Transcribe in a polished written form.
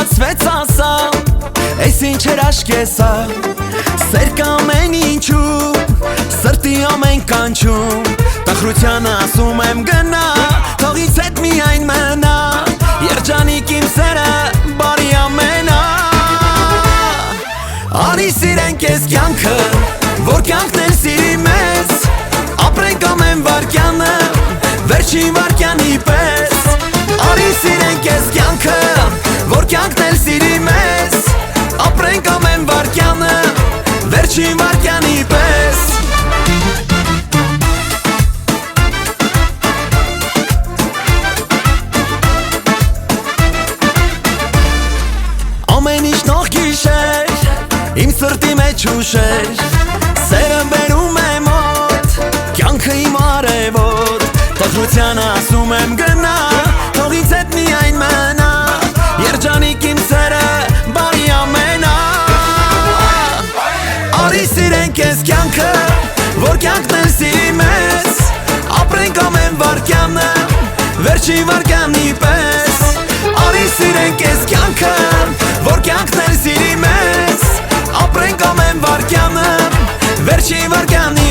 լացվեց ասա, այս ինչ էր աշկեսա, սեր կամեն ինչու, սրտի ամեն կանչում, տխրության ասում եմ գնա, թողից հետ միայն մնա, երջանիկ իմ սերը, բարի ամենա, արի սիրենք ես կյանքը, որ կյանքն էլ սիրի մեզ, ապրենք ամեն վարկյանը, վերջին վարկյանի պես, արի սիրենք ես կյանքը, որ կյանքն էլ սիրի մեզ, ապրենք ամեն վարկյանը, վերջին վարկյանի պես. Ամեն ինչ նող գիշեր, իմ սրտի մեջ ուշեր, սերը բերում է մոտ, կյանքը իմ արևոտ, տխրության ասում եմ գնա, թողից հետ միայն մնա, երջանիկ իմ սերը, բարի ամենա, արի սիրենք ես կյանքը, որ կյանքն էլ սիրի մեզ, ապրենք ամեն վարկյանը, վերջին վարկյանի պես, արի սիրենք ես կյանքը, որ կյանքն էլ սիրի մեզ, ապրենք ամեն վարկյանը, վերջին վարկյանի